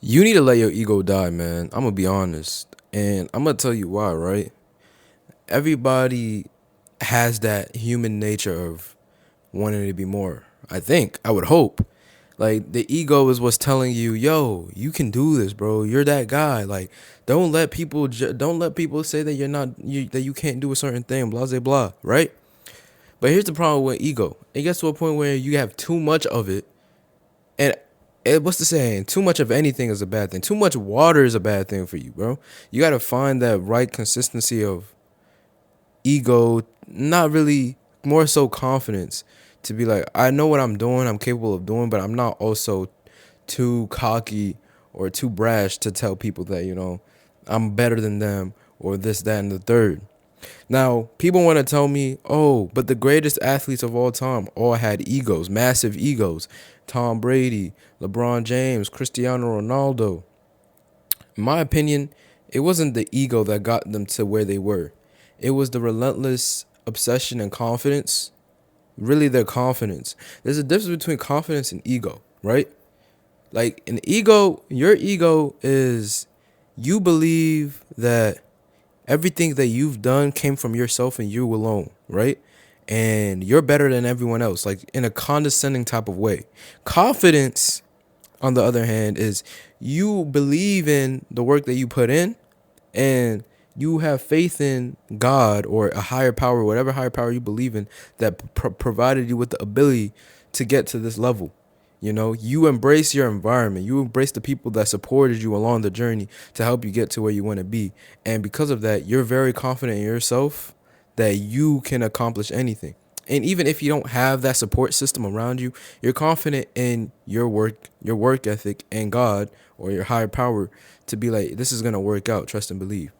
You need to let your ego die, man. I'm gonna be honest. And I'm gonna tell you why, right? Everybody has that human nature of wanting to be more. I think. I would hope. Like the ego is what's telling you, "Yo, you can do this, bro. You're that guy." Like don't let people say that that you can't do a certain thing, blah blah blah, right? But here's the problem with ego. It gets to a point where you have too much of it. And what's the saying? Too much of anything is a bad thing. Too much water is a bad thing for you, bro. You got to find that right consistency of ego, not really, more so confidence to be like, I know what I'm doing, I'm capable of doing, but I'm not also too cocky or too brash to tell people that, I'm better than them or this, that, and the third. Now, people want to tell me, oh, but the greatest athletes of all time all had egos, massive egos. Tom Brady, LeBron James, Cristiano Ronaldo. In my opinion, it wasn't the ego that got them to where they were. It was the relentless obsession and confidence, really their confidence. There's a difference between confidence and ego, right? Like an ego, your ego is you believe that everything that you've done came from yourself and you alone, right? And you're better than everyone else, like in a condescending type of way. Confidence, on the other hand, is you believe in the work that you put in and you have faith in God or a higher power, whatever higher power you believe in, that provided you with the ability to get to this level. You embrace your environment. You embrace the people that supported you along the journey to help you get to where you want to be. And because of that, you're very confident in yourself that you can accomplish anything. And even if you don't have that support system around you, you're confident in your work ethic, and God or your higher power to be like, this is going to work out, trust and believe.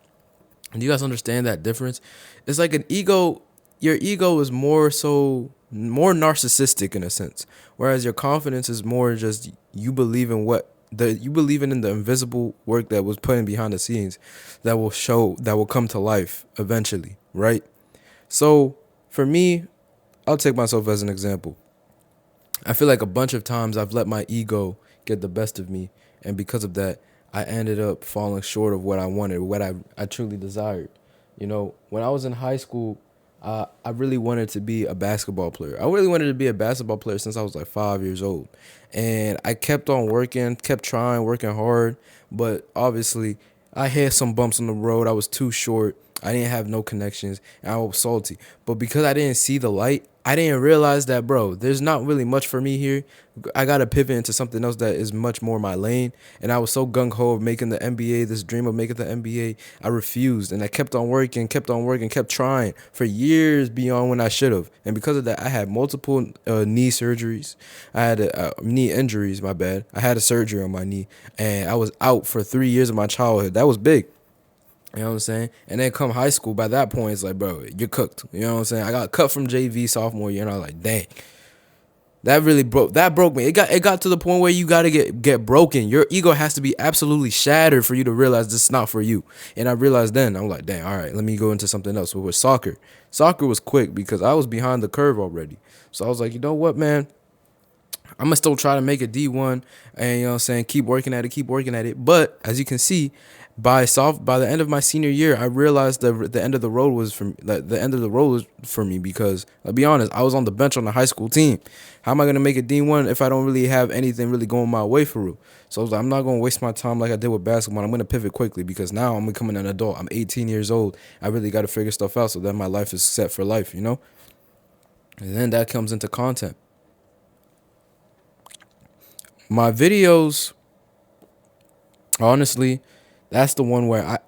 And do you guys understand that difference? It's like an ego. Your ego is more narcissistic in a sense, whereas your confidence is more just you believe in you believe in the invisible work that was put in behind the scenes, that will come to life eventually, right? So for me, I'll take myself as an example. I feel like a bunch of times I've let my ego get the best of me, and because of that, I ended up falling short of what I wanted, what I truly desired. When I was in high school, I really wanted to be a basketball player. I really wanted to be a basketball player since I was like 5 years old. And I kept on working, kept trying, working hard. But obviously, I had some bumps on the road. I was too short. I didn't have no connections, and I was salty. But because I didn't see the light, I didn't realize that, bro, there's not really much for me here. I got to pivot into something else that is much more my lane. And I was so gung-ho of making the NBA, this dream of making the NBA. I refused, and I kept on working, kept trying for years beyond when I should have. And because of that, I had multiple knee surgeries. I had knee injuries, my bad. I had a surgery on my knee, and I was out for 3 years of my childhood. That was big. You know what I'm saying? And then come high school, by that point, it's like, bro, you're cooked. You know what I'm saying? I got cut from JV sophomore year, and I was like, dang. That broke me. It got to the point where you gotta get broken. Your ego has to be absolutely shattered for you to realize this is not for you. And I realized then, I'm like, dang, all right, let me go into something else. But with soccer. Soccer was quick because I was behind the curve already. So I was like, you know what, man? I'm gonna still try to make a D1, and you know what I'm saying, keep working at it. But as you can see, by the end of my senior year, I realized the end of the road was for me, because I'll be honest, I was on the bench on the high school team. How am I gonna make a D1 if I don't really have anything really going my way for real? So I was like, I'm not gonna waste my time like I did with basketball. I'm gonna pivot quickly because now I'm becoming an adult. I'm 18 years old. I really got to figure stuff out so that my life is set for life, And then that comes into content. My videos, honestly, that's the one where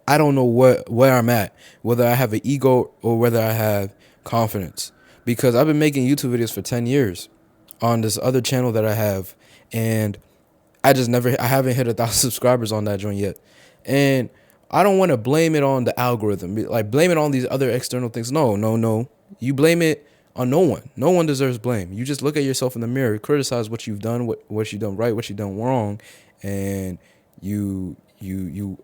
I don't know where I'm at, whether I have an ego or whether I have confidence, because I've been making YouTube videos for 10 years on this other channel that I have, and I haven't hit 1,000 subscribers on that joint yet. And I don't want to blame it on the algorithm, like blame it on these other external things. No. You blame it on no one. No one deserves blame. You just look at yourself in the mirror, criticize what you've done, what you've done right, what you've done wrong, and you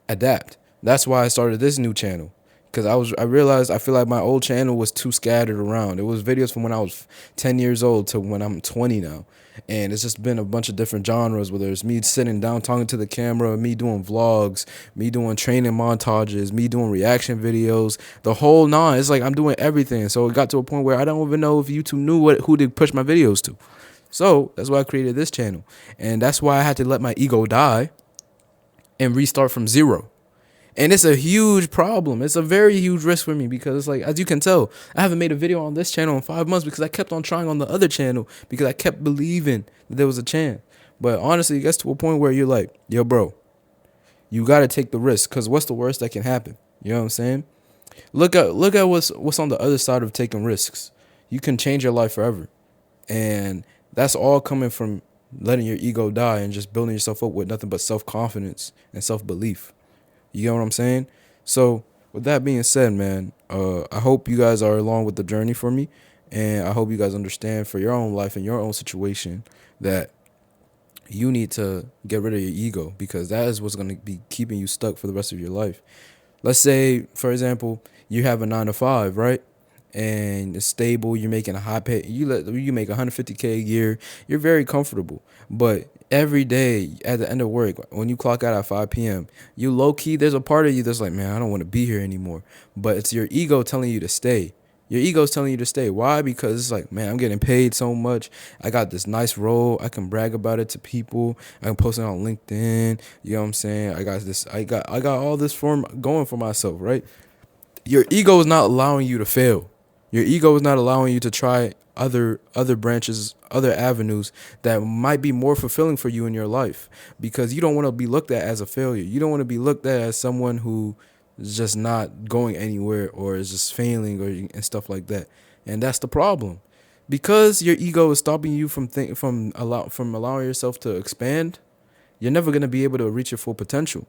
adapt. That's why I started this new channel, because I realized I feel like my old channel was too scattered around. It was videos from when I was 10 years old to when I'm 20 now. And it's just been a bunch of different genres, whether it's me sitting down talking to the camera, me doing vlogs, me doing training montages, me doing reaction videos, the whole nine. It's like I'm doing everything. So it got to a point where I don't even know if YouTube knew who to push my videos to. So that's why I created this channel. And that's why I had to let my ego die and restart from zero. And it's a huge problem. It's a very huge risk for me because it's like, as you can tell, I haven't made a video on this channel in 5 months because I kept on trying on the other channel because I kept believing that there was a chance. But honestly, it gets to a point where you're like, yo, bro, you got to take the risk because what's the worst that can happen? You know what I'm saying? Look at what's on the other side of taking risks. You can change your life forever. And that's all coming from letting your ego die and just building yourself up with nothing but self-confidence and self-belief. You know what I'm saying? So with that being said, man, I hope you guys are along with the journey for me. And I hope you guys understand for your own life and your own situation that you need to get rid of your ego because that is what's going to be keeping you stuck for the rest of your life. Let's say, for example, you have a 9 to 5, right? And it's stable. You're making a high pay. You make 150K a year. You're very comfortable. But every day at the end of work, when you clock out at 5 p.m., you low key, there's a part of you that's like, man, I don't want to be here anymore. But it's your ego telling you to stay. Your ego's telling you to stay. Why? Because it's like, man, I'm getting paid so much. I got this nice role. I can brag about it to people. I can post it on LinkedIn. You know what I'm saying? I got this. I got all this form going for myself, right? Your ego is not allowing you to fail. Your ego is not allowing you to try other branches, other avenues that might be more fulfilling for you in your life because you don't want to be looked at as a failure. You don't want to be looked at as someone who is just not going anywhere or is just failing or and stuff like that. And that's the problem. Because your ego is stopping you from allowing yourself to expand, you're never going to be able to reach your full potential.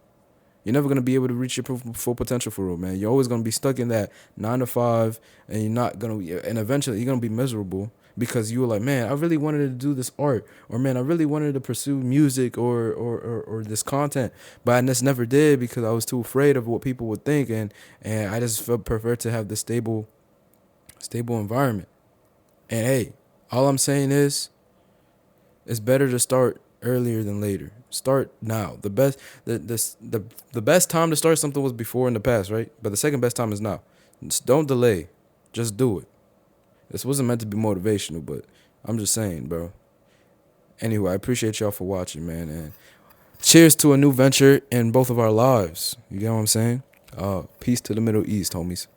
You're never gonna be able to reach your full potential for real, man. You're always gonna be stuck in that 9 to 5, and you're not gonna. And eventually, you're gonna be miserable because you were like, man, I really wanted to do this art, or man, I really wanted to pursue music or this content, but I just never did because I was too afraid of what people would think, and I just prefer to have this stable environment. And hey, all I'm saying is, it's better to start earlier than later. Start now. The best time to start something was before in the past, right? But the second best time is now. Just don't delay. Just do it. This wasn't meant to be motivational, but I'm just saying, bro. Anyway, I appreciate y'all for watching, man, and cheers to a new venture in both of our lives. You get what I'm saying? Peace to the Middle East, homies.